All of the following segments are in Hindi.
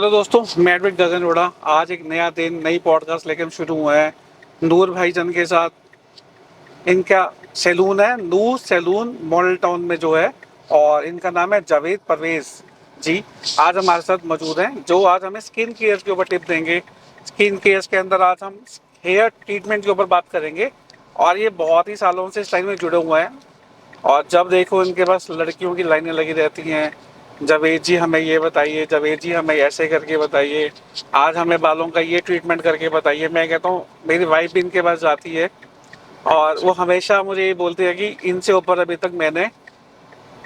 हेलो दोस्तों, मैं एडविट गगन रोड़ा। आज एक नया दिन, नई पॉडकास्ट लेकर शुरू हुआ है नूर भाईजान के साथ। इनका सैलून है नूर सैलून मॉडल टाउन में जो है, और इनका नाम है जावेद परवेज जी। आज हमारे साथ मौजूद हैं, जो आज हमें स्किन केयर के ऊपर टिप देंगे। स्किन केयर के अंदर आज हम हेयर ट्रीटमेंट के ऊपर बात करेंगे, और ये बहुत ही सालों से इस लाइन में जुड़े हुए हैं। और जब देखो इनके पास लड़कियों की लाइनें लगी रहती हैं, जावेद जी हमें ये बताइए, जावेद जी हमें ऐसे करके बताइए, आज हमें बालों का ये ट्रीटमेंट करके बताइए। मैं कहता हूँ मेरी वाइफ भी इनके पास जाती है, और वो हमेशा मुझे ये बोलती है कि इनसे ऊपर अभी तक मैंने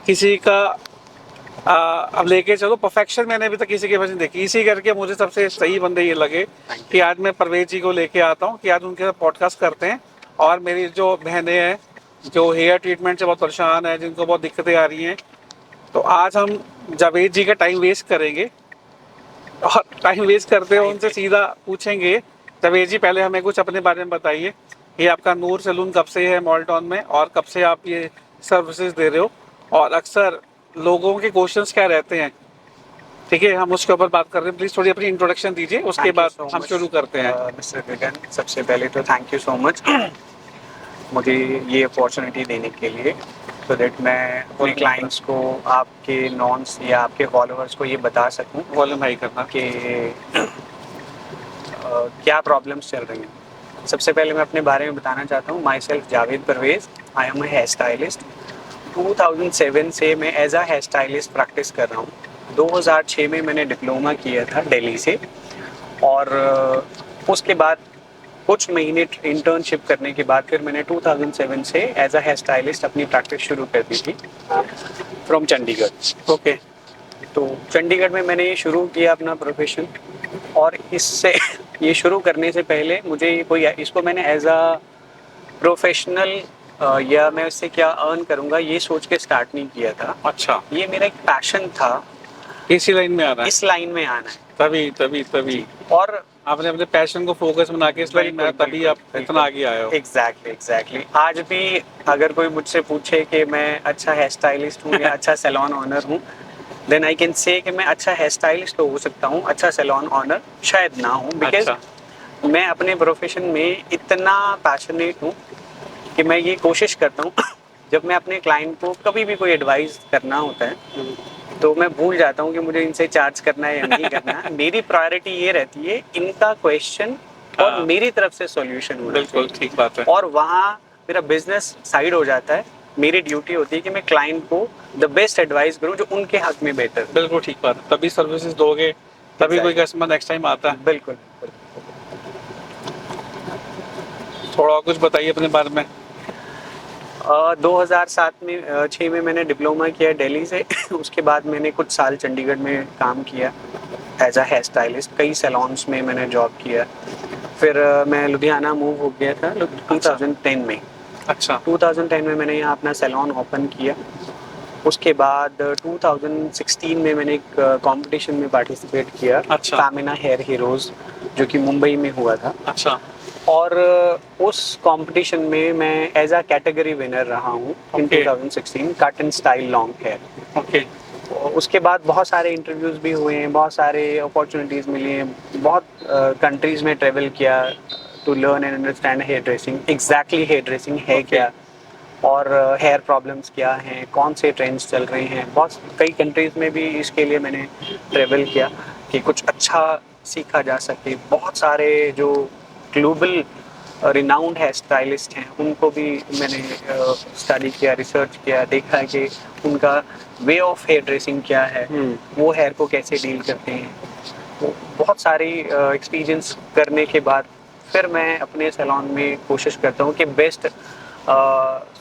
किसी का अब लेके चलो परफेक्शन मैंने अभी तक किसी के पास नहीं देखी। इसी करके मुझे सबसे सही बंदे ये लगे कि आज मैं परवेज जी को लेके आता हूँ कि आज उनके साथ पॉडकास्ट करते हैं। और मेरी जो बहनें हैं जो हेयर ट्रीटमेंट से बहुत परेशान है, जिनको बहुत दिक्कतें आ रही हैं, तो आज हम जावेद जी का टाइम वेस्ट करेंगे। और टाइम वेस्ट करते हुए उनसे सीधा पूछेंगे, जावेद जी पहले हमें कुछ अपने बारे में बताइए। ये आपका नूर सैलून कब से है मॉल टाउन में, और कब से आप ये सर्विसेज दे रहे हो, और अक्सर लोगों के क्वेश्चंस क्या रहते हैं? ठीक है, हम उसके ऊपर बात कर रहे हैं। प्लीज थोड़ी अपनी इंट्रोडक्शन दीजिए, उसके बाद हम शुरू करते हैं। मिस्टर गगन, सबसे पहले तो थैंक यू सो मच मुझे ये अपॉर्चुनिटी देने के लिए, सो दैट मैं अपने क्लाइंट्स को, आपके नॉन्स या आपके फॉलोअर्स को ये बता सकूं वॉल्यूम हाई करना। कि क्या प्रॉब्लम्स चल रही हैं। सबसे पहले मैं अपने बारे में बताना चाहता हूँ। Myself Javed Parvez, I am a hair stylist. 2007 से मैं as a hair stylist practice कर रहा हूँ। 2006 में मैंने डिप्लोमा किया था दिल्ली से, और उसके बाद कुछ महीने इंटर्नशिप करने के बाद फिर मैंने 2007 से एज अ हेयर स्टाइलिस्ट अपनी प्रैक्टिस शुरू कर दी थी फ्रॉम चंडीगढ़। ओके। तो चंडीगढ़ में मैंने ये शुरू किया अपना प्रोफेशन, और इससे ये शुरू करने से पहले मुझे कोई इसको मैंने एज अ प्रोफेशनल या मैं इससे क्या अर्न करूँगा ये सोच के स्टार्ट नहीं किया था। अच्छा, ये मेरा एक पैशन था, इसी लाइन में आना है। इस लाइन में आना है। तभी तभी तभी और आपने अपने पैशन को फोकस बना के इस लाइन में आया, तभी आप इतना आगे आए हो। एग्जैक्टली। आज भी अगर कोई मुझसे पूछे कि मैं अच्छा हेयर स्टाइलिस्ट हूँ या अच्छा सैलून ओनर हूँ, देन आई कैन से कि मैं अच्छा हेयर स्टाइलिस्ट तो हो सकता हूँ, अच्छा सैलून ओनर शायद ना हूँ। बिकॉज अच्छा। मैं अपने प्रोफेशन में इतना पैशनेट हूँ कि मैं ये कोशिश करता हूँ जब मैं अपने क्लाइंट को कभी भी कोई एडवाइस करना होता है तो मैं भूल जाता हूँ कि मुझे इनसे चार्ज करना है या नहीं करना है। मेरी प्रायोरिटी ये रहती है इनका क्वेश्चन और मेरी तरफ से सॉल्यूशन होना। बिल्कुल ठीक बात है। और वहाँ मेरा बिजनेस साइड हो जाता है। मेरी ड्यूटी होती है कि मैं क्लाइंट को द बेस्ट एडवाइस करूँ जो उनके हक में बेहतर है। बिल्कुल ठीक बात है, तभी सर्विसेज दोगे, तभी कोई कस्टमर नेक्स्ट टाइम आता है। बिल्कुल। थोड़ा और कुछ बताइए अपने बारे में। 2007 में 6 में मैंने डिप्लोमा किया दिल्ली से। उसके बाद मैंने कुछ साल चंडीगढ़ में काम किया एज अ हेयर स्टाइलिस्ट। कई सैलून्स में मैंने जॉब किया। फिर मैं लुधियाना मूव हो गया था 2010 में। अच्छा। 2010 में मैंने यहाँ अपना सैलून ओपन किया। उसके बाद 2016 में मैंने एक कंपटीशन में पार्टिसिपेट किया। अच्छा। फेमिना हेयर हीरोज, जो कि मुंबई में हुआ था। अच्छा। और उस कंपटीशन में मैं एज अ कैटेगरी विनर रहा हूँ in 2016, cut and style long hair. Okay. उसके बाद बहुत सारे इंटरव्यूज भी हुए हैं, बहुत सारे अपॉर्चुनिटीज़ मिली हैं, बहुत कंट्रीज में ट्रेवल किया to learn and understand hair dressing. Exactly hair dressing है क्या, और हेयर प्रॉब्लम्स क्या हैं, कौन से ट्रेंड्स चल रहे हैं। बहुत कई कंट्रीज़ में भी इसके लिए मैंने ट्रेवल किया कि कुछ अच्छा सीखा जा सके। बहुत सारे जो ग्लोबल रिनाउंड हेयर स्टाइलिस्ट हैं उनको भी मैंने स्टडी किया, रिसर्च किया, देखा है कि उनका वे ऑफ हेयर ड्रेसिंग क्या है, वो हेयर को कैसे डील करते हैं। तो बहुत सारी एक्सपीरियंस करने के बाद फिर मैं अपने सैलून में कोशिश करता हूँ कि बेस्ट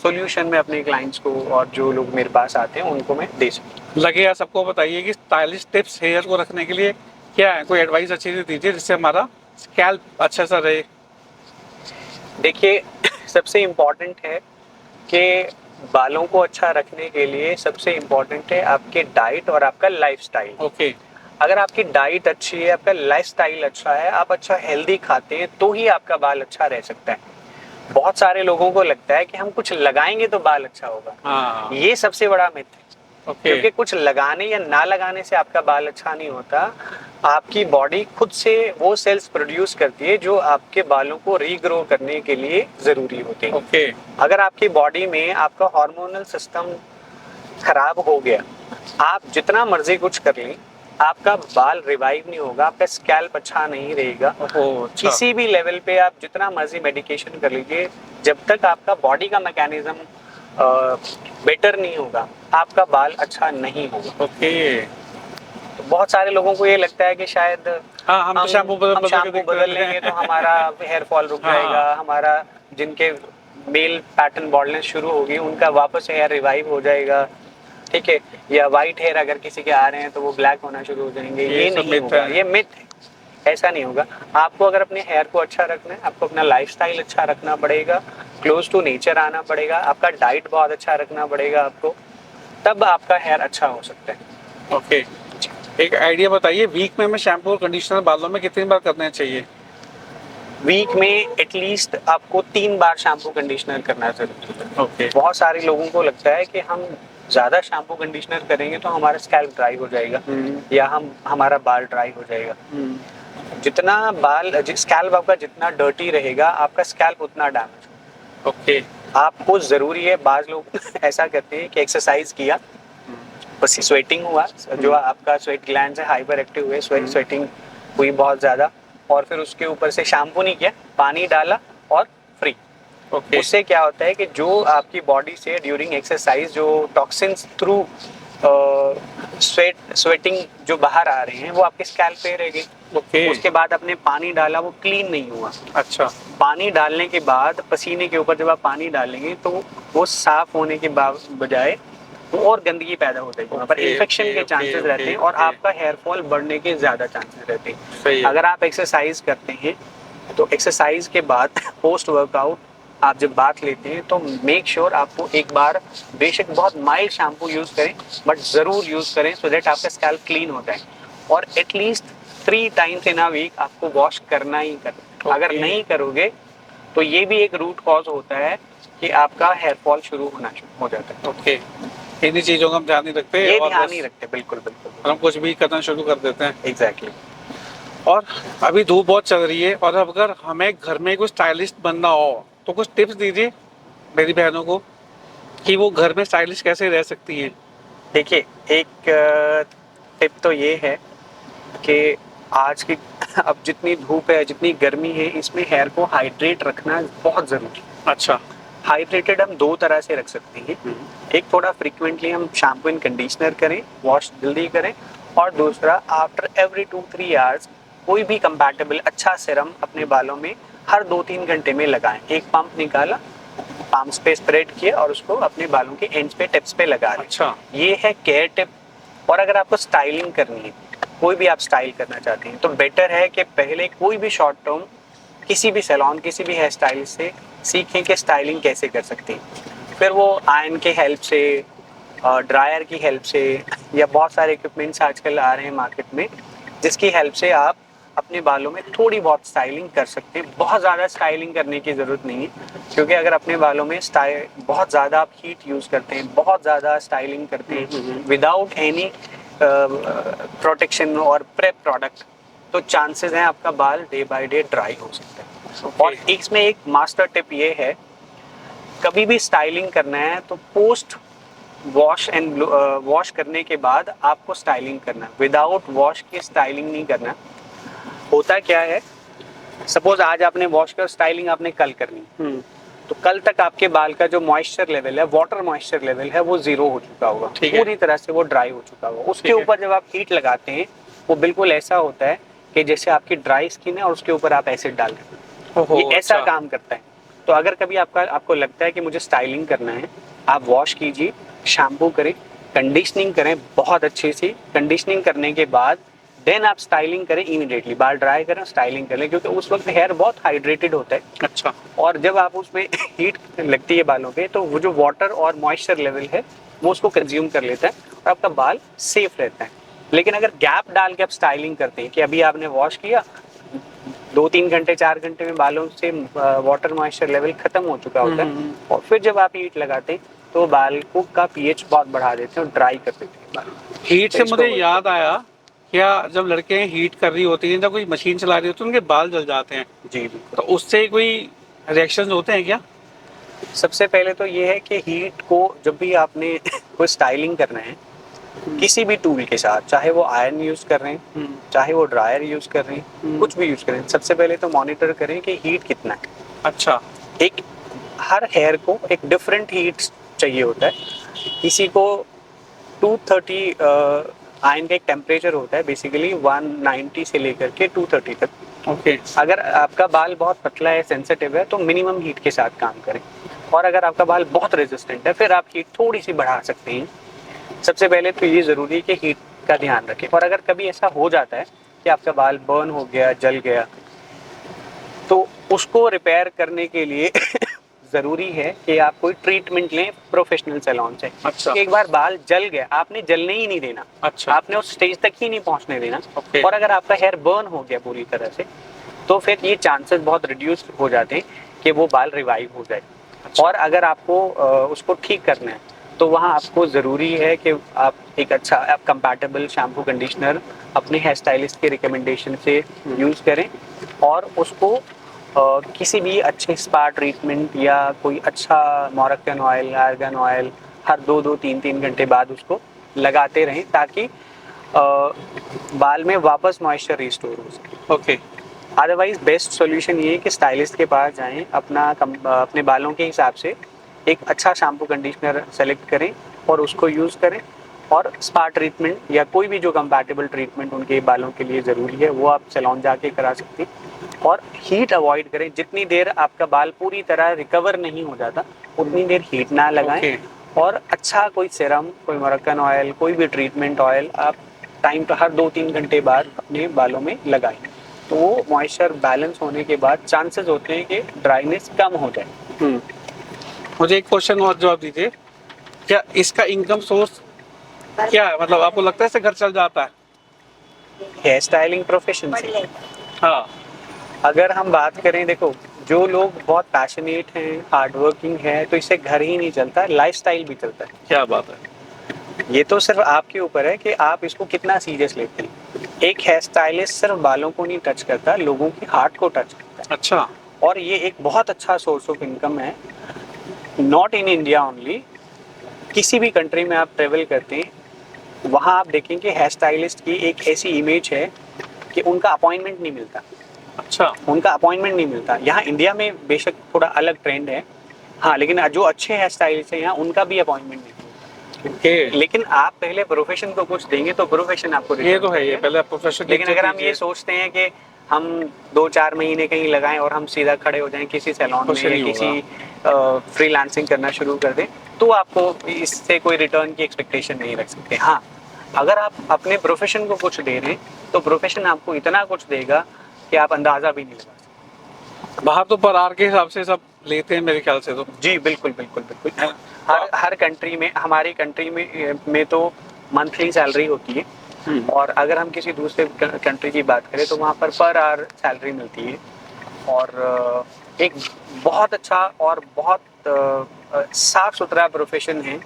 सॉल्यूशन में अपने क्लाइंट्स को और जो लोग मेरे पास आते हैं उनको मैं दे सकूँ। लगे यार, सबको बताइए कि स्टाइलिश टिप्स हेयर को रखने के लिए क्या है, कोई एडवाइस अच्छी सी दीजिए जिससे हमारा स्कैल्प अच्छा सा रहे। देखिए, सबसे इम्पोर्टेंट है कि बालों को अच्छा रखने के लिए सबसे इम्पोर्टेंट है आपके डाइट और आपका लाइफस्टाइल। ओके। अगर आपकी डाइट अच्छी है, आपका लाइफस्टाइल अच्छा है, आप अच्छा हेल्दी खाते हैं, तो ही आपका बाल अच्छा रह सकता है। बहुत सारे लोगों को लगता है कि हम कुछ लगाएंगे तो बाल अच्छा होगा। हाँ। ये सबसे बड़ा मिथ है। ओके। क्योंकि कुछ लगाने या ना लगाने से आपका बाल अच्छा नहीं होता। आपकी बॉडी खुद से वो सेल्स प्रोड्यूस करती है जो आपके बालों को रीग्रो करने के लिए जरूरी होते हैं। ओके। अगर आपकी बॉडी में आपका हार्मोनल सिस्टम खराब हो गया, आप जितना मर्जी कुछ कर लें, आपका बाल रिवाइव नहीं होगा, आपका स्कैल्प अच्छा नहीं रहेगा। ओह, अच्छा। किसी भी लेवल पे आप जितना मर्जी मेडिकेशन कर लीजिए, जब तक आपका बॉडी का मैकेनिज्म बेटर नहीं होगा, आपका बाल अच्छा नहीं होगा। ओके। तो बहुत सारे लोगों को ये लगता है कि शायद हाँ, हम तो शैम्पू बदल हम शैम्पू के बदल लेंगे तो हमारा हेयर फॉल रुक हाँ। जाएगा, हमारा जिनके मेल पैटर्न बॉल्डनेस शुरू होगी उनका वापस हेयर रिवाइव हो जाएगा, ठीक है। या वाइट हेयर अगर किसी के आ रहे हैं तो वो ब्लैक होना शुरू हो जाएंगे। ये सब नहीं myth होगा, है। ये मिथ है, ऐसा नहीं होगा। आपको अगर अपने हेयर को अच्छा रखना है, आपको अपना लाइफस्टाइल अच्छा रखना पड़ेगा, क्लोज टू नेचर आना पड़ेगा, आपका डाइट बहुत अच्छा रखना पड़ेगा आपको, तब आपका हेयर अच्छा हो सकता है। ओके। एक आइडिया बताइए, वीक में हमें शैम्पू और कंडीशनर बालों में कितनी बार करने चाहिए? वीक में एटलीस्ट आपको 3 बार शैम्पू कंडीशनर करना जरूरी है। ओके। बहुत सारे लोगों को लगता है कि हम ज्यादा शैम्पू कंडीशनर करेंगे तो हमारा स्कैल्प ड्राई हो जाएगा या हमारा बाल ड्राई हो जाएगा। जितना स्कैल्प आपका जितना डर्टी रहेगा, आपका स्कैल्प उतना डैमेज। ओके। आपको जरूरी है, बाज लोग ऐसा करते हैं कि एक्सरसाइज किया, बस स्वेटिंग हुआ, जो आपका स्वेट ग्लैंड है हाइपर एक्टिव हुए, स्वेटिंग हुई बहुत ज्यादा, और फिर उसके ऊपर से शैम्पू नहीं किया, पानी डाला और फ्री। ओके। उससे क्या होता है कि जो आपकी बॉडी से ड्यूरिंग एक्सरसाइज जो टॉक्सिन्स थ्रू स्वेटिंग जो बाहर आ रहे हैं वो आपके स्कैल्प पे रहेंगे। ओके। उसके बाद आपने पानी डाला, वो क्लीन नहीं हुआ। अच्छा। पानी डालने के बाद पसीने के ऊपर जब आप पानी डालेंगे तो वो साफ होने के बजाय वो और गंदगी पैदा हो जाएगी, वहाँ पर ओके, इन्फेक्शन ओके, के चांसेस ओके, रहते हैं और ओके। आपका हेयर फॉल बढ़ने के ज्यादा चांसेस रहते हैं। सही है। अगर आप एक्सरसाइज करते हैं तो एक्सरसाइज के बाद पोस्ट वर्कआउट आप जब बात लेते हैं तो मेक श्योर आपको एक बार बेशक बहुत माइल्ड शैम्पू यूज करें, बट जरूर यूज करें सो दैट आपका स्कैल्प क्लीन हो जाए। और at least 3 times in a week आपको वॉश करना ही करना। अगर नहीं करोगे तो ये भी एक रूट कॉज होता है कि आपका हेयर फॉल शुरू हो जाता है। ओके। इन्हीं चीजों का हम ध्यान नहीं रखते ये और ध्यान बस नहीं रखते, बिल्कुल बिल्कुल हम कुछ भी करना शुरू कर देते हैं। एग्जैक्टली। और अभी धूप बहुत चल रही है, और अगर हमें घर में कुछ स्टाइलिस्ट बनना हो तो कुछ टिप्स दीजिए मेरी बहनों को कि वो घर में स्टाइलिश कैसे रह सकती हैं। देखिए, एक टिप तो ये है कि आज की अब जितनी धूप है, जितनी गर्मी है, इसमें हेयर को हाइड्रेट रखना बहुत जरूरी है। अच्छा। हाइड्रेटेड हम 2 तरह से रख सकते हैं। एक थोड़ा फ्रीक्वेंटली हम शैम्पू एंड कंडीशनर करें, वॉश जल्दी करें, और दूसरा आफ्टर एवरी 2-3 आवर्स कोई भी कंपैटिबल अच्छा सीरम अपने बालों में हर 2-3 घंटे में लगाएं। एक पंप निकाला, पाम्स पे स्प्रेड किया और उसको अपने बालों के एंड्स पे, टिप्स पे लगा लें। अच्छा। ये है केयर टिप। और अगर आपको स्टाइलिंग करनी है, कोई भी आप स्टाइल करना चाहते हैं, तो बेटर है कि पहले कोई भी शॉर्ट टर्म किसी भी सैलून, किसी भी हेयर स्टाइलिस्ट से सीखें कि स्टाइलिंग कैसे कर सकते हैं। फिर वो आयरन के हेल्प से, ड्रायर की हेल्प से, या बहुत सारे इक्विपमेंट्स आजकल आ रहे हैं मार्केट में, जिसकी हेल्प से आप अपने बालों में थोड़ी बहुत स्टाइलिंग कर सकते हैं। बहुत ज़्यादा स्टाइलिंग करने की ज़रूरत नहीं है, क्योंकि अगर अपने बालों में बहुत ज़्यादा आप हीट यूज़ करते हैं, बहुत ज़्यादा स्टाइलिंग करते हैं विदाउट एनी प्रोटेक्शन और प्रेप प्रोडक्ट, तो चांसेस हैं आपका बाल डे बाय डे ड्राई हो सकता है। और इसमें एक मास्टर टिप ये है, कभी भी स्टाइलिंग करना है तो पोस्ट वॉश करने के बाद आपको स्टाइलिंग करना, विदाउट वॉश के स्टाइलिंग नहीं करना। होता क्या है, सपोज आज आपने वॉश कर स्टाइलिंग आपने कल करनी, तो कल तक आपके बाल का जो मॉइस्चर लेवल है, वाटर मॉइस्चर लेवल है, वो 0 हो चुका होगा, पूरी तरह से वो ड्राई हो चुका होगा। उसके ऊपर जब आप हीट लगाते हैं, वो बिल्कुल ऐसा होता है कि जैसे आपकी ड्राई स्किन है और उसके ऊपर आप एसिड डाल रहे हैं। ये ऐसा काम करता है। तो अगर कभी आपको लगता है कि मुझे स्टाइलिंग करना है, आप वॉश कीजिए, शैम्पू करें, कंडीशनिंग करें बहुत अच्छे से। कंडीशनिंग करने के बाद देन आप स्टाइलिंग करें इमीडिएटली, बाल ड्राई करें, स्टाइलिंग करें, क्योंकि उस वक्त हेयर बहुत हाइड्रेटेड होता है। अच्छा। और जब आप उसमें हीट लगती है बालों पे, तो वो जो वाटर और मॉइस्चर लेवल है वो उसको कंज्यूम कर लेता है और आपका बाल सेफ रहता है। लेकिन अगर गैप डाल के आप स्टाइलिंग करते हैं कि अभी आपने वॉश किया, 2-3 घंटे 4 घंटे में बालों से वाटर मॉइस्चर लेवल खत्म हो चुका होता है, और फिर जब आप हीट लगाते हैं तो बाल को का पीएच बहुत बढ़ा देते हैं और ड्राई कर देते हैं बाल। हीट से मुझे याद आया क्या जब लड़के हीट कर रही होती हैं, जब कोई मशीन चला रही होती है, उनके बाल जल जाते हैं, जी बिल्कुल। तो उससे कोई रिएक्शंस होते हैं क्या? सबसे पहले तो ये है कि हीट को जब भी आपने कोई स्टाइलिंग करना है किसी भी टूल के साथ, चाहे वो आयरन यूज कर रहे हैं, चाहे वो ड्रायर यूज कर रहे हैं, कुछ भी यूज कर रहे हैं, सबसे पहले तो मॉनिटर करें कि हीट कितना है। अच्छा। एक हर हेयर को एक डिफरेंट हीट चाहिए होता है। किसी को 230 आयरन का एक टेम्परेचर होता है बेसिकली 190 से लेकर के 230 तक। ओके। अगर आपका बाल बहुत पतला है, सेंसिटिव है, तो मिनिमम हीट के साथ काम करें। और अगर आपका बाल बहुत रेजिस्टेंट है, फिर आप हीट थोड़ी सी बढ़ा सकते हैं। सबसे पहले तो ये ज़रूरी है कि हीट का ध्यान रखें। और अगर कभी ऐसा हो जाता है कि आपका बाल बर्न हो गया, जल गया, तो उसको रिपेयर करने के लिए ज़रूरी है कि आप कोई ट्रीटमेंट लें प्रोफेशनल सैलून से। अच्छा। एक बार बाल जल गया, आपने जलने ही नहीं देना। अच्छा। आपने उस स्टेज तक ही नहीं पहुंचने देना। ओके। और अगर आपका हेयर बर्न हो गया पूरी तरह से, तो फिर ये चांसेस बहुत रिड्यूस हो जाते हैं कि वो बाल रिवाइव हो जाए। अच्छा। और अगर आपको उसको ठीक करना है, तो वहाँ आपको ज़रूरी है कि आप एक अच्छा आप कंपैटिबल शैम्पू कंडीशनर अपने हेयर स्टाइलिस्ट के रिकमेंडेशन से यूज़ करें। और उसको किसी भी अच्छे स्पा ट्रीटमेंट या कोई अच्छा मोरक्कन ऑयल, आर्गन ऑयल हर 2-2 3-3 घंटे बाद उसको लगाते रहें, ताकि बाल में वापस मॉइस्चर रिस्टोर हो सके। ओके। अदरवाइज बेस्ट सॉल्यूशन ये है कि स्टाइलिस्ट के पास जाएं, अपने बालों के हिसाब से एक अच्छा शैम्पू कंडीशनर सेलेक्ट करें और उसको यूज़ करें। और स्पा ट्रीटमेंट या कोई भी जो कंपैटिबल ट्रीटमेंट उनके बालों के लिए ज़रूरी है, वो आप सैलून जाके करा सकते हैं। और हीट अवॉइड करें। जितनी देर आपका बाल पूरी तरह रिकवर नहीं हो जाता, उतनी देर हीट ना लगाएं। ओके। और अच्छा कोई सीरम, कोई मोरक्कन ऑयल, कोई भी ट्रीटमेंट ऑयल आप टाइम पर हर 2-3 घंटे बाद अपने बालों में लगाएं। तो वो मॉइस्चर बैलेंस होने के बाद चांसेस होते हैं कि ड्राइनेस कम हो जाए। मुझे एक क्वेश्चन और जवाब दीजिए, क्या इसका इनकम सोर्स क्या है? मतलब आपको लगता है इससे घर चल जाता है? हेयर स्टाइलिंग प्रोफेशन से हाँ। अगर हम बात करें, देखो, जो लोग बहुत पैशनेट हैं, हार्ड वर्किंग है, तो इससे घर ही नहीं चलता, लाइफस्टाइल भी चलता है। क्या बात है। ये तो सिर्फ आपके ऊपर है कि आप इसको कितना सीरियस लेते हैं। एक हेयर स्टाइलिस्ट सिर्फ बालों को नहीं टच करता, लोगों की हार्ट को टच करता है। अच्छा। और ये एक बहुत अच्छा सोर्स ऑफ इनकम है, नॉट इन इंडिया ओनली। किसी भी कंट्री में आप ट्रेवल करते हैं, वहाँ आप देखेंगे हेयर स्टाइलिस्ट की एक ऐसी इमेज है कि उनका अपॉइंटमेंट नहीं मिलता। अच्छा। उनका अपॉइंटमेंट नहीं मिलता। यहाँ इंडिया में बेशक थोड़ा अलग ट्रेंड है, हाँ, लेकिन जो अच्छे हेयर स्टाइलिस्ट हैं यहाँ, उनका भी अपॉइंटमेंट नहीं मिलता। ओके। लेकिन आप पहले प्रोफेशन को कुछ देंगे तो प्रोफेशन आपको ये return तो है, ये करेगा। पहले प्रोफेशनल। लेकिन अगर हम ये सोचते हैं कि हम 2-4 महीने कहीं लगाएं और हम सीधा खड़े हो जाएं किसी सैलून कुछ में या नहीं किसी फ्रीलांसिंग करना शुरू कर दें, तो आपको इससे कोई रिटर्न की एक्सपेक्टेशन नहीं रख सकते। हाँ, अगर आप अपने प्रोफेशन को कुछ दे रहे हैं, तो प्रोफेशन आपको इतना कुछ देगा कि आप अंदाजा भी नहीं लगा सकते। बाहर तो पर आर के हिसाब से सब लेते हैं मेरे ख्याल से तो। जी बिल्कुल बिल्कुल बिल्कुल। हर कंट्री में, हमारी कंट्री में तो मंथली सैलरी होती है। और अगर हम किसी दूसरे कंट्री की बात करें तो वहाँ पर आवर सैलरी मिलती है। और एक बहुत अच्छा और बहुत साफ सुथरा प्रोफेशन है,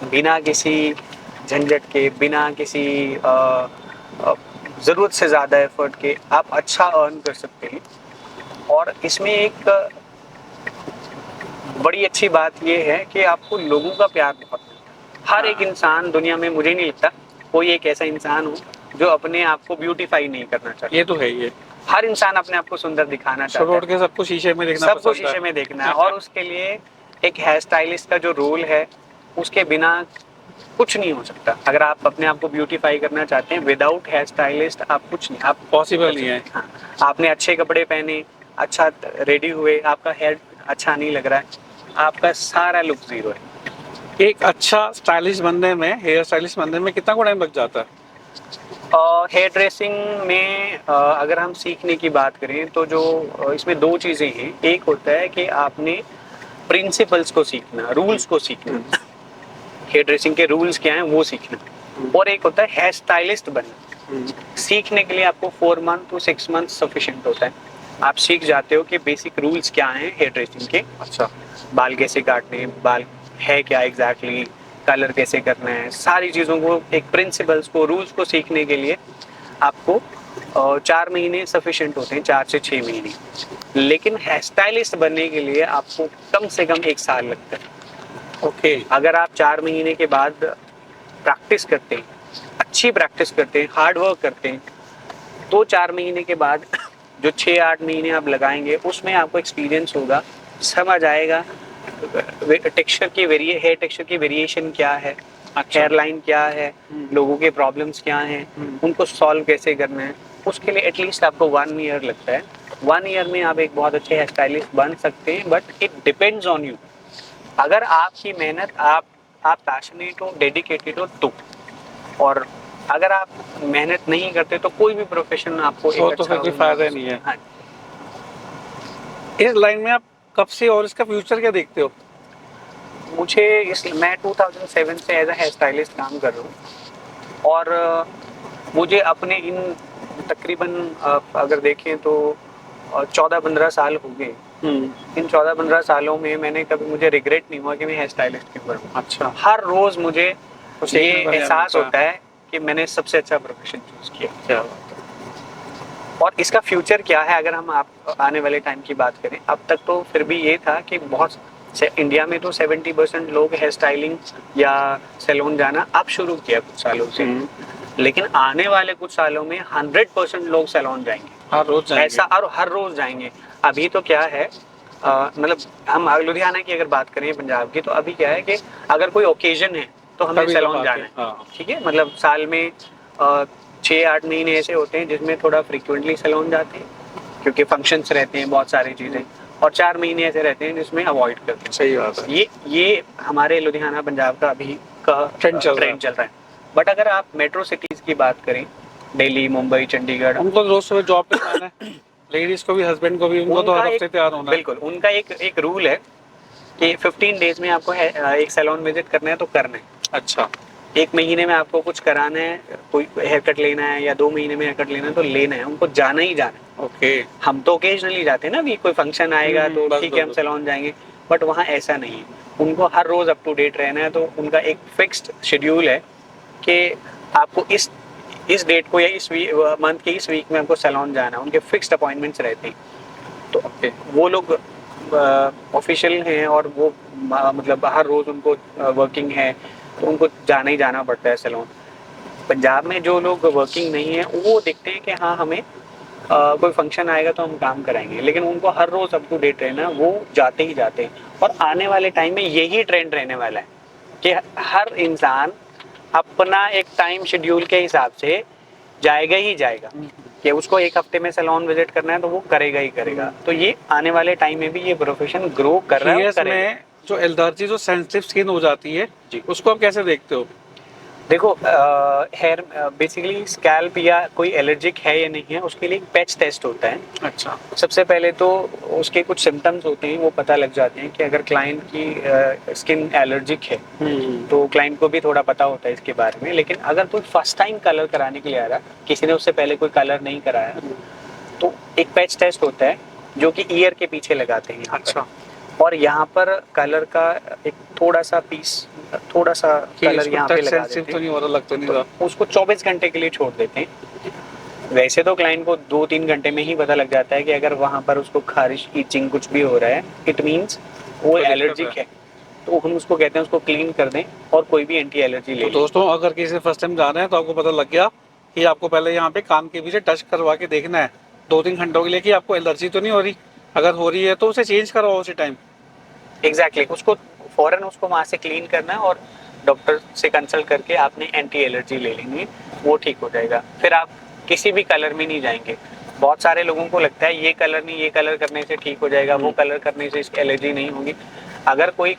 बिना किसी झंझट के, बिना किसी ज़रूरत से ज़्यादा एफर्ट के आप अच्छा अर्न कर सकते हैं। और इसमें एक बड़ी अच्छी बात यह है कि आपको लोगों का प्यार बहुत मिलता है। हर एक इंसान दुनिया में, मुझे नहीं लगता कोई एक ऐसा इंसान हो जो अपने आप को ब्यूटीफाई नहीं करना चाहता। ये तो है, ये हर इंसान अपने आप को सुंदर दिखाना चाहता सुबह उठ है, के सबको शीशे में देखना सबको पसंद है। शीशे में देखना है। और उसके लिए एक हेयर स्टाइलिस्ट का जो रोल है, उसके बिना कुछ नहीं हो सकता। अगर आप अपने आप को ब्यूटीफाई करना चाहते हैं, विदाउट हेयर स्टाइलिस्ट आप कुछ नहीं, आप पॉसिबल नहीं है। हाँ, आपने अच्छे कपड़े पहने, अच्छा रेडी हुए, आपका हेयर अच्छा नहीं लग रहा है, आपका सारा लुक जीरो है। एक अच्छा स्टाइलिश बनने में, हेयर स्टाइलिश बनने में कितना टाइम लग जाता है? हेयर ड्रेसिंग में अगर हम सीखने की बात करें तो जो इसमें 2 चीज़ें हैं। एक होता है कि आपने प्रिंसिपल्स को सीखना, रूल्स को सीखना, हेयर ड्रेसिंग के रूल्स क्या हैं वो सीखना। और एक होता है हेयर स्टाइलिस्ट बनना। सीखने के लिए आपको 4 मंथ to 6 मंथ सफिशिएंट होता है। आप सीख जाते हो कि बेसिक रूल्स क्या हैं हेयर ड्रेसिंग के। अच्छा। बाल कैसे काटने, बाल है क्या एग्जैक्टली, कलर कैसे करना है, सारी चीज़ों को, एक प्रिंसिपल्स को, रूल्स को सीखने के लिए आपको 4 महीने सफिशिएंट होते हैं, 4 से 6 महीने। लेकिन हेयर स्टाइलिस्ट बनने के लिए आपको कम से कम 1 साल लगता है। ओके। अगर आप 4 महीने के बाद प्रैक्टिस करते हैं, अच्छी प्रैक्टिस करते हैं, हार्ड वर्क करते हैं, तो 4 महीने के बाद जो 6-8 महीने आप लगाएंगे उसमें आपको एक्सपीरियंस होगा, समझ आएगा टेक्सचर की हेयर टेक्सचर की वेरिएशन क्या है, अच्छा। हेयर लाइन क्या है, लोगों के प्रॉब्लम्स क्या हैं, उनको सॉल्व कैसे करना है। उसके लिए एटलीस्ट आपको 1 ईयर लगता है। 1 ईयर में आप एक बहुत अच्छे हेयर स्टाइलिस्ट बन सकते हैं, but it depends on you. अगर आपकी मेहनत, आप पैशनेट हो, डेडिकेटेड हो तो। और अगर आप मेहनत नहीं करते तो कोई भी प्रोफेशन आपको वो एक तो अच्छा फिर कोई फायदा नहीं है। हाँ, इस लाइन में आप कब से और इसका फ्यूचर क्या देखते हो? मैं 2007 से एज अ हेयर स्टाइलिस्ट काम कर रहा हूँ। और मुझे अपने इन तकरीबन अगर देखें तो 14-15 साल हो गए। इन 14-15 सालों में मैंने कभी, मुझे रिग्रेट नहीं हुआ कि मैं हेयर स्टाइलिस्ट क्यों करूँ। अच्छा। हर रोज मुझे कुछ ये सीखने को नया एहसास मिलता है। होता है कि मैंने सबसे अच्छा प्रोफेशन चूज किया। क्या बात है। और इसका फ्यूचर क्या है, अगर हम आप आने वाले टाइम की बात करें, अब तक तो फिर भी ये था कि इंडिया में तो 70% लोग हेयर स्टाइलिंग या सैलून जाना अब शुरू किया कुछ सालों से। लेकिन आने वाले कुछ सालों में 100% लोग सैलून जाएंगे, हर रोज जाएंगे। ऐसा, और हर रोज जाएंगे। अभी तो क्या है, मतलब हम लुधियाना की अगर बात करें, पंजाब की, तो अभी क्या है कि अगर कोई ओकेजन है तो हमें तभी सैलून लोग आते जाना हैं। है। हाँ। ठीक है, मतलब साल में 6-8 महीने ऐसे होते हैं जिसमें थोड़ा फ्रिक्वेंटली सैलून जाते हैं क्योंकि फंक्शंस रहते हैं, बहुत सारी चीजें। और 4 महीने ऐसे रहते हैं जिसमें अवॉइड करते हैं। सही बात है। ये हमारे लुधियाना पंजाब का अभी का ट्रेंड चल चल रहा है। बट अगर आप मेट्रो सिटीज की बात करें, दिल्ली, मुंबई, चंडीगढ़, उनको तो रोज सुबह जॉब पे जाना है, लेडीज को भी, हस्बैंड को भी, उनको तो हर हफ्ते तैयार होना है। बिल्कुल, उनका एक रूल है कि 15 डेज में आपको एक सैलून विजिट करना है तो करना है। अच्छा। 1 महीने में आपको कुछ कराना है, कोई हेयर कट लेना है, या 2 महीने में हेयर कट लेना है, तो लेना है, उनको जाना ही जाना है। ओके। हम तो ओकेजनली जाते हैं ना, भी कोई फंक्शन आएगा तो बस ठीक है हम बस। सैलून जाएंगे, बट वहाँ ऐसा नहीं है। उनको हर रोज अप टू डेट रहना है, तो उनका एक फिक्स्ड शेड्यूल है कि आपको इस डेट को या इस मंथ के इस वीक में आपको सैलून जाना है। उनके फिक्स्ड अपॉइंटमेंट्स रहते हैं। तो ओके। वो लोग ऑफिशियल हैं और वो मतलब हर रोज उनको वर्किंग है, तो उनको जाना ही जाना पड़ता है सैलून। पंजाब में जो लोग वर्किंग नहीं है वो देखते हैं कि हाँ हमें कोई फंक्शन आएगा तो हम काम कराएंगे, लेकिन उनको हर रोज अप टू डेट रहना, वो जाते ही जाते हैं। और आने वाले टाइम में यही ट्रेंड रहने वाला है कि हर इंसान अपना एक टाइम शेड्यूल के हिसाब से जाएगा ही जाएगा, कि उसको 1 हफ्ते में सैलून विजिट करना है तो वो करेगा ही करेगा। तो ये आने वाले टाइम में भी ये प्रोफेशन ग्रो कर रहा है और हेयर्स करेगा। में जो एलर्जी, जो सेंसिटिव स्किन हो जाती है, जी। उसको आप कैसे देखते हो? देखो, हेयर बेसिकली स्कैल्प या कोई एलर्जिक है या नहीं है, उसके लिए एक पैच टेस्ट होता है। अच्छा। सबसे पहले तो उसके कुछ सिम्टम्स होते हैं, वो पता लग जाते हैं कि अगर क्लाइंट की स्किन एलर्जिक है तो क्लाइंट को भी थोड़ा पता होता है इसके बारे में। लेकिन अगर कोई फर्स्ट टाइम कलर कराने के लिए आ रहा है, किसी ने उससे पहले कोई कलर नहीं कराया, तो एक पैच टेस्ट होता है जो कि ईयर के पीछे लगाते हैं यहाँ पर। अच्छा। और यहाँ पर कलर का एक थोड़ा सा कलर यहाँ पे लगा देते तो हैं, नहीं हो रहा, लग तो नहीं रहा। तो उसको 24 घंटे के लिए छोड़ देते हैं। वैसे तो क्लाइंट को 2-3 घंटे में ही पता लग जाता है कि अगर वहां पर उसको खारिश, ईचिंग कुछ भी हो रहा है, इट मींस वो कोई दिक्कत एलर्जिक है। तो हम उसको कहते हैं उसको क्लीन कर दें और कोई भी एंटी एलर्जी ले तो लें। दोस्तों, अगर किसी से फर्स्ट टाइम जा रहे हैं तो आपको पता लग गया कि आपको पहले यहाँ पे कान के पीछे टच करवा के देखना है 2-3 घंटों के लिए कि आपको एलर्जी तो नहीं हो रही। अगर हो रही है तो उसे चेंज करवाओ उसी टाइम। एग्जैक्टली, उसको फौरन उसको वहां से क्लीन करना है और डॉक्टर से कंसल्ट करके आपने एंटी एलर्जी ले लेंगे, वो ठीक हो जाएगा। फिर आप किसी भी कलर में नहीं जाएंगे। बहुत सारे लोगों को लगता है ये कलर नहीं, ये कलर करने से ठीक हो जाएगा, वो कलर करने से इसकी एलर्जी नहीं होगी। अगर कोई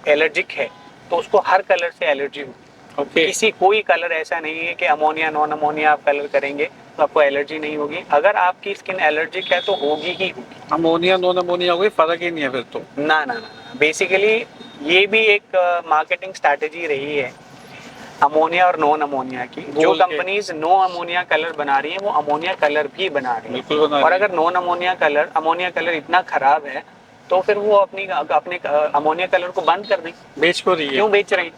एलर्जिक है तो उसको हर कलर से एलर्जी होगी। ओके। कोई कलर ऐसा नहीं है कि अमोनिया, नॉन अमोनिया आप कलर करेंगे तो आपको एलर्जी नहीं होगी। अगर आपकी स्किन एलर्जिक है तो होगी ही होगी। अमोनिया नॉन अमोनिया कोई फर्क ही नहीं है फिर तो। ना, बेसिकली ये भी एक मार्केटिंग स्ट्रैटेजी रही है अमोनिया और नॉन अमोनिया की। जो बोल के। कंपनीज नो अमोनिया कलर बना रही है वो अमोनिया कलर भी बना रही है। बिल्कुल बना और रही है। अगर नॉन अमोनिया कलर इतना खराब है तो फिर वो अपने अमोनिया कलर को बंद कर दें। बेच को रही है। क्यों बेच रहे हैं?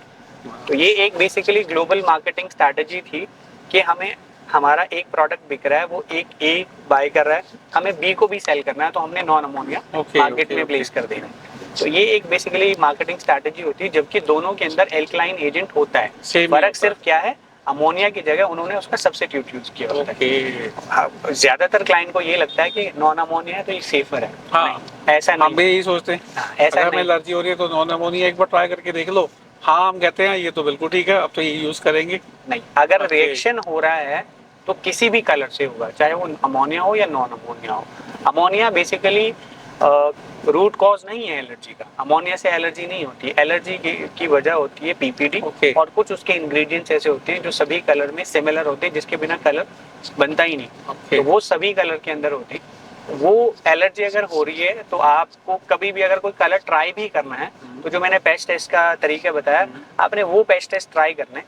तो ये एक बेसिकली ग्लोबल मार्केटिंग स्ट्रैटेजी थी कि हमें हमारा एक प्रोडक्ट बिक रहा है, वो एक ए बाय कर रहा है, हमें बी को भी सेल करना है, तो हमने नॉन अमोनिया मार्केट में प्लेस कर देना है। तो ये एक बेसिकली मार्केटिंग स्ट्रैटेजी होती है, जबकि दोनों के अंदर एल्कलाइन एजेंट होता है। फर्क सिर्फ क्या है, अमोनिया की जगह उन्होंने उसका सब्स्टिट्यूट यूज किया होता है। ज्यादातर क्लाइंट को ये लगता है कि नॉन अमोनिया है तो ये सेफर है। हाँ, ऐसा नहीं, हम भी यही सोचते हैं। ऐसा अगर हमें नहीं, एलर्जी हो रही है तो नॉन अमोनिया एक बार ट्राई करके देख लो। हाँ, हम कहते हैं ये तो बिल्कुल ठीक है, अब तो ये यूज करेंगे। नहीं। अगर रिएक्शन हो रहा है तो किसी भी कलर से होगा, चाहे वो अमोनिया हो या नॉन अमोनिया हो। अमोनिया बेसिकली रूट कॉज नहीं है एलर्जी का। अमोनिया से एलर्जी नहीं होती है, एलर्जी की वजह होती है पीपीडी। और कुछ उसके इंग्रेडिएंट्स ऐसे होते हैं जो सभी कलर में सिमिलर होते हैं, जिसके बिना कलर बनता ही नहीं। तो वो सभी कलर के अंदर होती है। वो एलर्जी अगर हो रही है तो आपको कभी भी अगर कोई कलर ट्राई भी करना है, तो जो मैंने पैच टेस्ट का तरीका बताया, आपने वो पैच टेस्ट ट्राई करना है।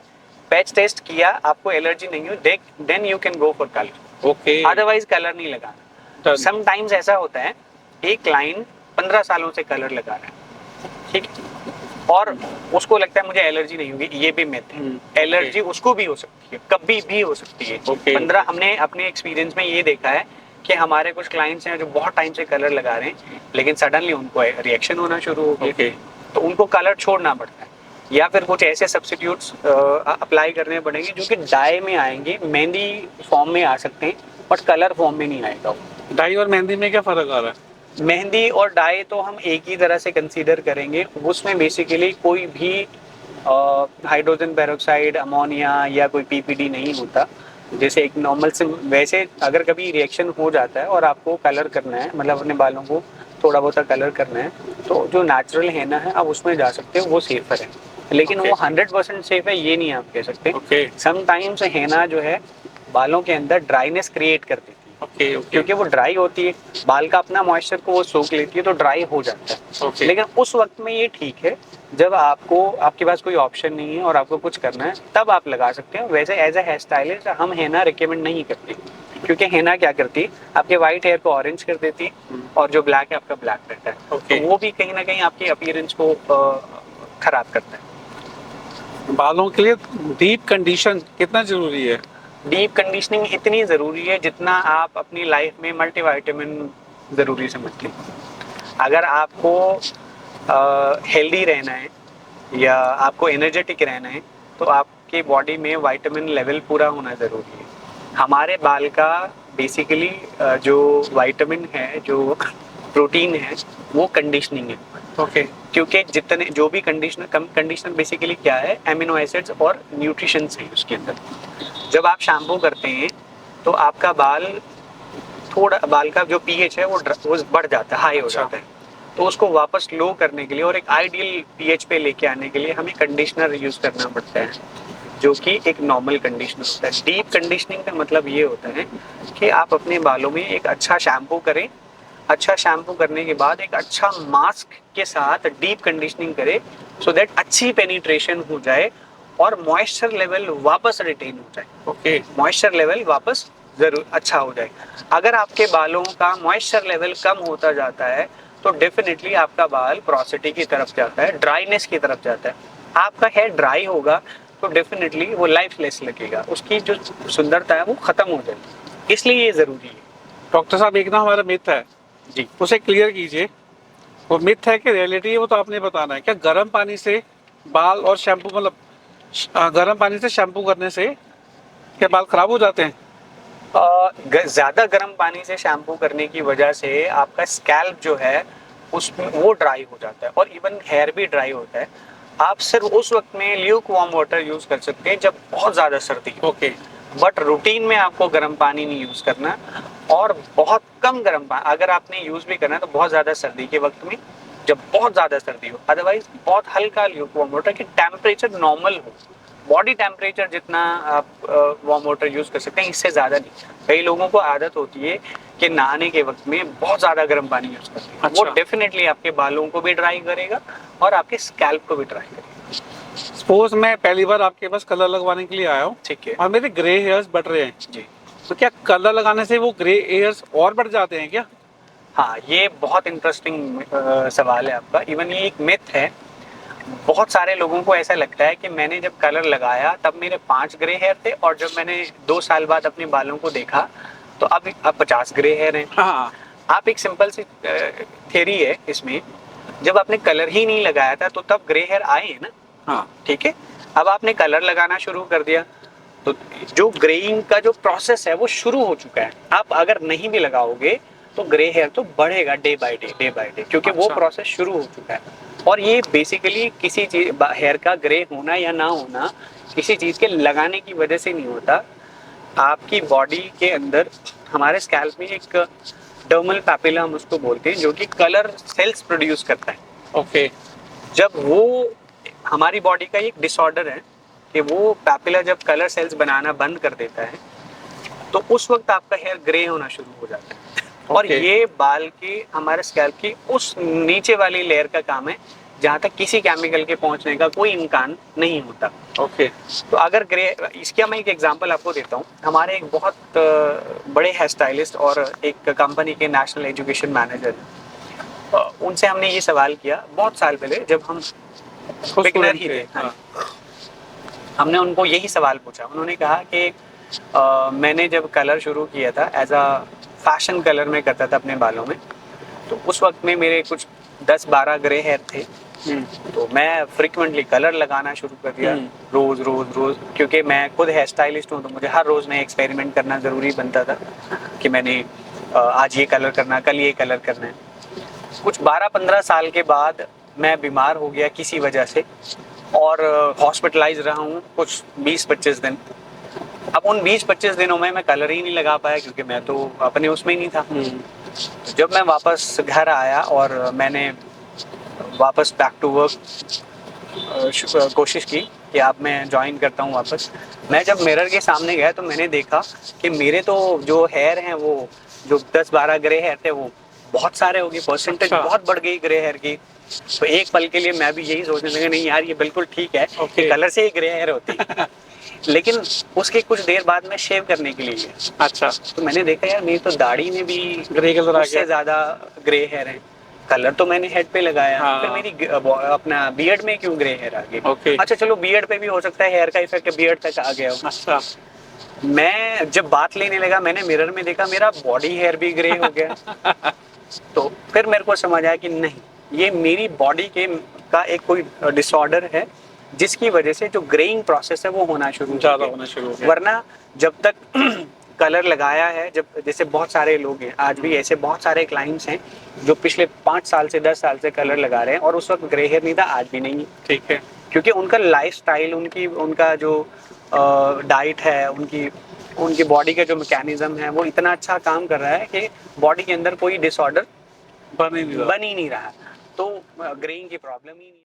पैच टेस्ट किया, आपको एलर्जी नहीं हो, then you can go for colour. Okay, otherwise colour नहीं लगाना। समटाइम्स ऐसा होता है, एक क्लाइंट 15 सालों से कलर लगा रहा है, ठीक है, और उसको लगता है मुझे एलर्जी नहीं होगी। ये भी मिथ है। एलर्जी उसको भी हो सकती है, कभी भी हो सकती है। 15 हमने अपने एक्सपीरियंस में ये देखा है कि हमारे कुछ क्लाइंट्स हैं जो बहुत टाइम से कलर लगा रहे हैं, लेकिन सडनली उनको रिएक्शन होना शुरू हो गया, तो उनको कलर छोड़ना पड़ता है, या फिर कुछ ऐसे सब्स्टिट्यूट्स अप्लाई करने पड़ेंगे जो कि डाई में आएंगे, मेहंदी फॉर्म में आ सकते हैं, बट कलर फॉर्म में नहीं आएगा। डाई और मेहंदी में क्या फर्क आ रहा है? मेहंदी और डाई तो हम एक ही तरह से कंसीडर करेंगे। उसमें बेसिकली कोई भी हाइड्रोजन पेरोक्साइड, अमोनिया या कोई पीपीडी नहीं होता। जैसे एक नॉर्मल से, वैसे अगर कभी रिएक्शन हो जाता है और आपको कलर करना है, मतलब अपने बालों को थोड़ा बहुत कलर करना है, तो जो नेचुरल हैना है आप उसमें जा सकते हो, वो सेफर है। लेकिन वो 100% सेफ है ये नहीं आप कह सकते। समटाइम्स हैना जो है बालों के अंदर ड्राइनेस क्रिएट कर देती है, क्योंकि वो ड्राई होती है, बाल का अपना मॉइस्चर को वो सोख लेती है, तो ड्राई हो जाता है। लेकिन उस वक्त में ये ठीक है, जब आपके पास कोई ऑप्शन नहीं है और आपको कुछ करना है, तब आप लगा सकते हो। वैसे एज ए हेयर स्टाइलिस्ट हम हैना रिकमेंड नहीं करते, क्योंकि हैना क्या करती है, आपके व्हाइट हेयर को ऑरेंज कर देती है, और जो ब्लैक है आपका ब्लैक रहता है। तो वो भी कहीं ना कहीं आपकी अपीयरेंस को खराब करता है। बालों के लिए डीप कंडीशन कितना जरूरी है? डीप कंडीशनिंग इतनी ज़रूरी है जितना आप अपनी लाइफ में मल्टीविटामिन ज़रूरी समझते हैं। अगर आपको हेल्दी रहना है या आपको एनर्जेटिक रहना है, तो आपके बॉडी में विटामिन लेवल पूरा होना ज़रूरी है। हमारे बाल का बेसिकली जो विटामिन है, जो प्रोटीन है, वो कंडीशनिंग है। क्योंकि जितने जो भी कंडीशनर बेसिकली क्या है, एमिनो एसिड्स और न्यूट्रिशंस है उसके अंदर। जब आप शैम्पू करते हैं तो आपका बाल का जो पीएच है वो बढ़ जाता है, हाई हो जाता है। तो उसको वापस लो करने के लिए और एक आइडियल पीएच पे लेके आने के लिए हमें कंडीशनर यूज करना पड़ता है, जो कि एक नॉर्मल कंडीशनर होता है। डीप कंडीशनिंग का मतलब ये होता है कि आप अपने बालों में एक अच्छा शैम्पू करें, अच्छा शैम्पू करने के बाद एक अच्छा मास्क के साथ डीप कंडीशनिंग करें, सो दैट अच्छी पेनिट्रेशन हो जाए और मॉइस्चर लेवल वापस रिटेन हो जाए। मॉइस्चर लेवल वापस जरूर अच्छा हो जाए। अगर आपके बालों का मॉइस्चर लेवल कम होता जाता है तो डेफिनेटली आपका बाल पोरोसिटी की तरफ जाता है, ड्राइनेस की तरफ जाता है। आपका हेयर ड्राई होगा तो डेफिनेटली वो लाइफलेस लगेगा, उसकी जो सुंदरता है वो खत्म हो जाएगी। इसलिए ये जरूरी है। डॉक्टर साहब, एक ना हमारा मिथ है जी, उसे क्लियर कीजिए। वो मिथ है कि रियलिटी है, वो तो आपने बताना है। क्या गर्म पानी से बाल और शैम्पू, मतलब गर्म पानी से शैम्पू करने से क्या बाल खराब हो जाते हैं? ज़्यादा गर्म पानी से शैम्पू करने की वजह से आपका स्कैल्प जो है उसमें वो ड्राई हो जाता है, और इवन हेयर भी ड्राई होता है। आप सिर्फ उस वक्त में ल्यूक वार्म वाटर यूज कर सकते हैं जब बहुत ज़्यादा सर्दी हो। बट रूटीन में आपको गर्म पानी नहीं यूज करना, और बहुत कम गर्म पानी अगर आपने यूज भी करना है तो बहुत ज़्यादा सर्दी के वक्त में, जब बहुत ज़्यादा सर्दी हो। अदरवाइज बहुत हल्का ल्यूक वार्म वाटर कि टेम्परेचर नॉर्मल हो, बॉडी टेम्परेचर जितना आप वार्म वाटर यूज कर सकते हैं, इससे ज़्यादा नहीं। कई लोगों को आदत होती है कि नहाने के वक्त में बहुत ज़्यादा गर्म पानी यूज करते हैं। वो डेफिनेटली आपके बालों को भी ड्राई करेगा और आपके स्कैल्प को भी ड्राई करेगा। सपोज मैं पहली बार आपके पास कलर लगवाने के लिए आया हूँ, ठीक है, और मेरे ग्रे हेयर्स बढ़ रहे हैं जी, तो क्या कलर लगाने से वो ग्रे हेयर्स और बढ़ जाते हैं क्या? हाँ, ये बहुत इंटरेस्टिंग सवाल है आपका। इवन ये एक मिथ है। बहुत सारे लोगों को ऐसा लगता है कि मैंने जब कलर लगाया तब मेरे 5 ग्रे हेयर थे, और जब मैंने 2 साल बाद अपने बालों को देखा तो अब 50 ग्रे हेयर हैं। हाँ आप एक सिंपल सी थ्योरी है इसमें, जब आपने कलर ही नहीं लगाया था तो तब ग्रे हेयर आए हैं ना, हाँ ठीक है। अब आपने कलर लगाना शुरू कर दिया तो जो ग्रेइंग का जो प्रोसेस है वो शुरू हो चुका है। आप अगर नहीं भी लगाओगे तो ग्रे हेयर तो बढ़ेगा डे बाय डे, क्योंकि वो अच्छा। प्रोसेस शुरू हो चुका है। और ये बेसिकली किसी चीज हेयर का ग्रे होना या ना होना किसी चीज के लगाने की वजह से नहीं होता। आपकी बॉडी के अंदर हमारे स्कैल्प में एक डर्मल पैपिला हम उसको बोलते हैं, जो कि कलर सेल्स प्रोड्यूस करता है। ओके। जब वो हमारी बॉडी का एक डिसऑर्डर है कि वो पैपिला जब कलर सेल्स बनाना बंद कर देता है तो उस वक्त आपका हेयर ग्रे होना शुरू हो जाता है। और Okay. ये बाल के हमारे स्कैल्प की उस नीचे वाली लेयर का काम है जहाँ तक किसी केमिकल के पहुंचने का कोई इम्कान नहीं होता। ओके। तो अगर ग्रे, इसका मैं एक एग्जांपल आपको देता हूँ। हमारे एक बहुत बड़े हेयर स्टाइलिस्ट और एक कंपनी के नेशनल एजुकेशन मैनेजर, उनसे हमने ये सवाल किया बहुत साल पहले जब हम बिगिनर ही थे। हाँ। हमने उनको यही सवाल पूछा। उन्होंने कहा कि मैंने जब कलर शुरू किया था एज अ फैशन कलर में करता था अपने बालों में, तो उस वक्त में मेरे कुछ 10-12 ग्रे हेयर थे। तो मैं फ्रिक्वेंटली कलर लगाना शुरू कर दिया, रोज रोज रोज, क्योंकि मैं खुद हेयर स्टाइलिस्ट हूँ तो मुझे हर रोज नए एक्सपेरिमेंट करना ज़रूरी बनता था कि मैंने आज ये कलर करना, कल ये कलर करना है। कुछ 12-15 साल के बाद मैं बीमार हो गया किसी वजह से और हॉस्पिटलाइज रहा हूँ कुछ 20-25 दिन। अब उन 20-25 दिनों में मैं कलर ही नहीं लगा पाया क्योंकि मैं तो अपने उसमें ही नहीं था। जब मैं वापस घर आया और मैंने वापस बैक टू वर्क कोशिश की कि अब मैं ज्वाइन करता हूँ वापस, मैं जब मिरर के सामने गया तो मैंने देखा कि मेरे तो जो हेयर हैं वो जो 10-12 ग्रे हेयर थे वो बहुत सारे हो गए, परसेंटेज अच्छा। बहुत बढ़ गई ग्रे हेयर की। तो एक पल के लिए मैं भी यही सोचने लगा नहीं यार ये बिल्कुल ठीक है कि कलर से ही ग्रे हेयर होती है। लेकिन उसके कुछ देर बाद मैं शेव करने के लिए गया। अच्छा। तो मैंने देखा यार मेरी तो दाढ़ी में भी ग्रे कलर आ उससे गया। ज्यादा ग्रे हेयर है। कलर तो मैंने हेड पे लगाया, हाँ। फिर मेरी अपना बियर्ड में क्यों ग्रे हेयर आ गए? ओके। अच्छा चलो बियर्ड पे भी हो सकता है हेयर का इफेक्ट बियर्ड तक आ गया हो। अच्छा। मैं जब बात लेने लगा मैंने मिरर में देखा मेरा बॉडी हेयर भी ग्रे हो गया। तो फिर मेरे को समझ आया कि नहीं ये मेरी बॉडी के का एक कोई डिसऑर्डर है जिसकी वजह से जो ग्रेइंग प्रोसेस है वो होना शुरू हो ज्यादा गया। होना शुरू हो गया। वरना जब तक कलर लगाया है, जब जैसे बहुत सारे लोग हैं आज भी ऐसे बहुत सारे क्लाइंट्स हैं जो पिछले 5 साल से 10 साल से कलर लगा रहे हैं और उस वक्त ग्रे हेयर नहीं था, आज भी नहीं है। ठीक है। क्योंकि उनका लाइफस्टाइल, उनका जो डाइट है, उनकी बॉडी का जो मैकेनिज्म है वो इतना अच्छा काम कर रहा है कि बॉडी के अंदर कोई डिसऑर्डर बन ही नहीं रहा। बन ही नहीं रहा, तो ग्रेइंग की प्रॉब्लम ही नहीं।